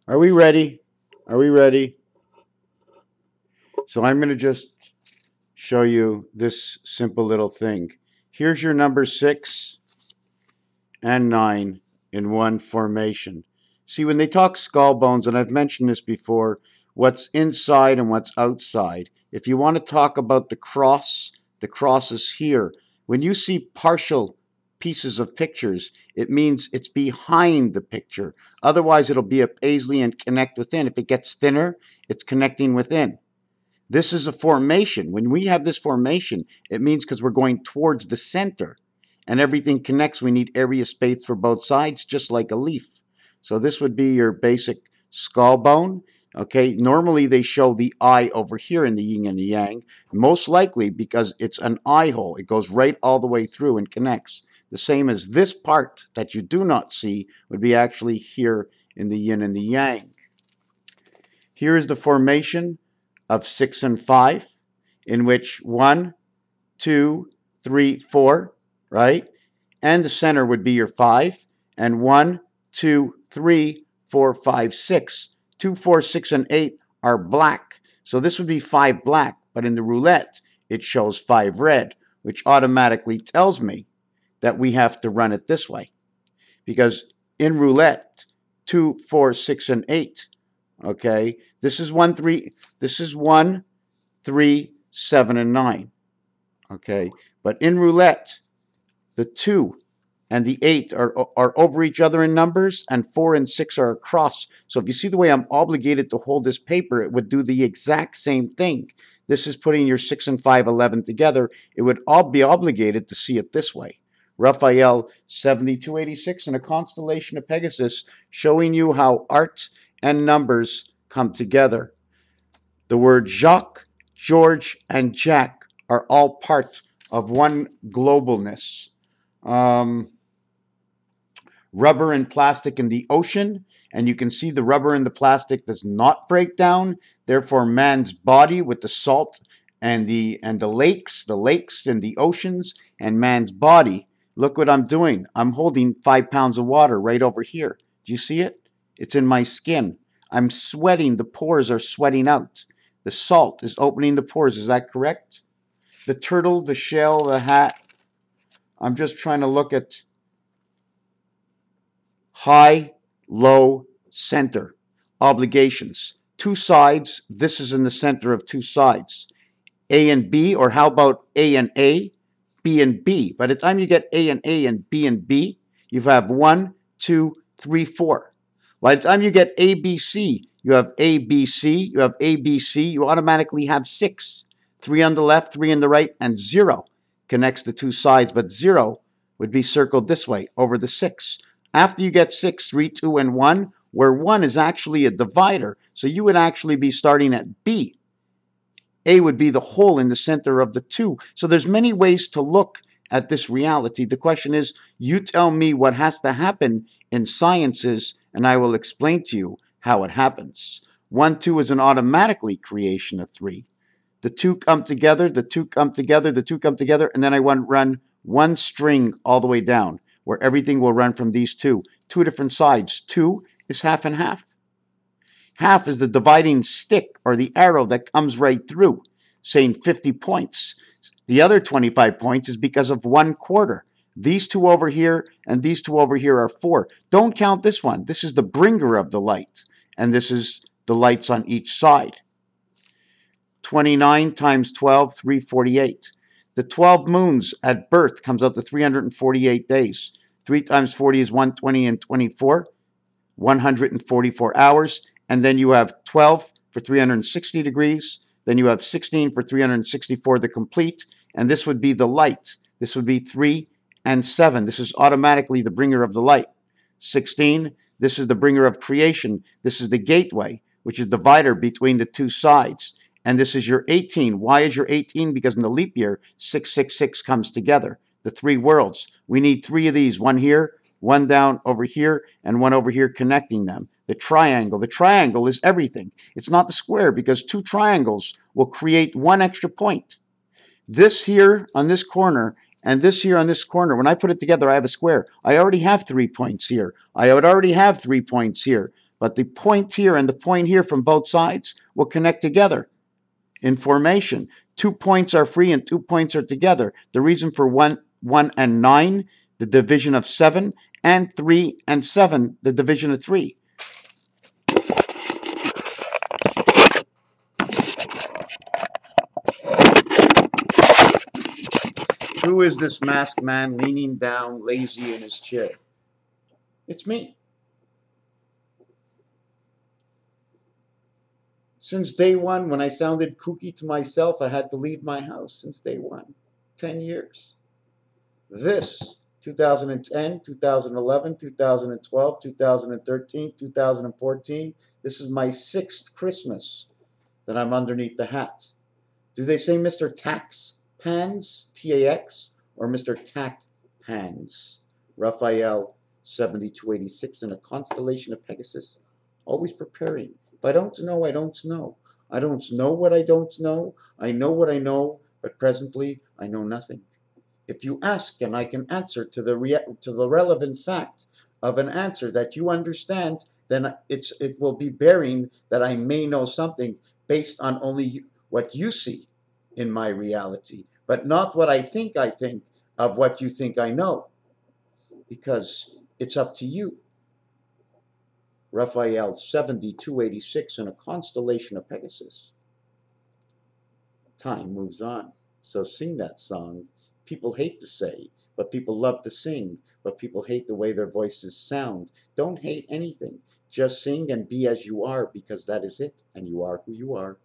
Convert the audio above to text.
Are we ready? Are we ready? So I'm going to just show you this simple little thing. Here's your number 6 and 9 in one formation. See, when they talk skull bones, and I've mentioned this before, what's inside and what's outside. If you want to talk about the cross is here. When you see partial pieces of pictures, it means it's behind the picture. Otherwise, it'll be a paisley and connect within. If it gets thinner, it's connecting within. This is a formation. When we have this formation, it means because we're going towards the center and everything connects, we need area space for both sides, just like a leaf. So this would be your basic skull bone. Okay, normally they show the eye over here in the yin and the yang, most likely because it's an eye hole. It goes right all the way through and connects. The same as this part that you do not see would be actually here in the yin and the yang. Here is the formation of 6 and 5, in which 1, 2, 3, 4, right? And the center would be your 5, and 1, 2, 3, 4, 5, 6. 2, 4, 6, and 8 are black. So this would be 5 black, but in the roulette, it shows 5 red, which automatically tells me that we have to run it this way. Because in roulette, 2, 4, 6, and 8, okay, this is 1, 3, this is 1, 3, 7, and 9, okay? But in roulette, the 2 and the 8 are over each other in numbers, and 4 and 6 are across. So if you see the way I'm obligated to hold this paper, it would do the exact same thing. This is putting your 6 and 5, 11 together. It would all be obligated to see it this way. Raphael 7286 in a constellation of Pegasus, showing you how art and numbers come together. The word Jacques, George, and Jack are all part of one globalness. Rubber and plastic in the ocean, and you can see the rubber and the plastic does not break down. Therefore, man's body with the salt and the lakes and the oceans, and man's body. Look what I'm doing. I'm holding 5 pounds of water right over here. Do you see it? It's in my skin. I'm sweating. The pores are sweating out. The salt is opening the pores. Is that correct? The turtle, the shell, the hat. I'm just trying to look at high, low, center. Obligations. 2 sides. This is in the center of 2 sides. A and B, or how about A and A? B and B. By the time you get A and A and B, you have 1, 2, 3, 4. By the time you get ABC, you have ABC, you have ABC, you automatically have 6. 3 on the left, 3 on the right, and 0 connects the 2 sides, but 0 would be circled this way over the 6. After you get 6, 3, 2, and 1, where 1 is actually a divider, so you would actually be starting at B. A would be the hole in the center of the 2. So there's many ways to look at this reality. The question is, you tell me what has to happen in sciences, and I will explain to you how it happens. 1, 2 is an automatically creation of 3. The 2 come together, the 2 come together, the 2 come together, and then I want to run one string all the way down, where everything will run from these 2. 2 different sides. 2 is half and half. Half is the dividing stick or the arrow that comes right through, saying 50 points. The other 25 points is because of 1/4. These 2 over here and these 2 over here are 4. Don't count this one. This is the bringer of the light, and this is the lights on each side. 29 times 12, 348. The 12 moons at birth comes out to 348 days. 3 times 40 is 120 and 24, 144 hours. And then you have 12 for 360 degrees. Then you have 16 for 364, the complete. And this would be the light. This would be 3 and 7. This is automatically the bringer of the light. 16, this is the bringer of creation. This is the gateway, which is the divider between the 2 sides. And this is your 18. Why is your 18? Because in the leap year, 666 comes together. The 3 worlds. We need 3 of these. 1 here, 1 down over here, and 1 over here connecting them. The triangle. The triangle is everything. It's not the square, because 2 triangles will create 1 extra point. This here on this corner and this here on this corner, when I put it together, I have a square. I already have 3 points here. I would already have 3 points here. But the point here and the point here from both sides will connect together in formation. 2 points are free and 2 points are together. The reason for 1 and 9, the division of 7, and 3 and 7, the division of 3. Who is this masked man leaning down, lazy in his chair? It's me. Since day one, when I sounded kooky to myself, I had to leave my house since day one. 10 years. This, 2010, 2011, 2012, 2013, 2014, this is my 6th Christmas that I'm underneath the hat. Do they say Mr. Tax Pans, T-A-X, or Mr. Tack Pans? Raphael, 7286, in a constellation of Pegasus, always preparing. If I don't know, I don't know. I don't know what I don't know. I know what I know, but presently I know nothing. If you ask, and I can answer to the relevant fact of an answer that you understand, then it will be bearing that I may know something based on only what you see in my reality, but not what I think of what you think I know, because it's up to you. Raphael, 7286, in a constellation of Pegasus. Time moves on, so sing that song. People hate to say, but people love to sing, but people hate the way their voices sound. Don't hate anything. Just sing and be as you are, because that is it, and you are who you are.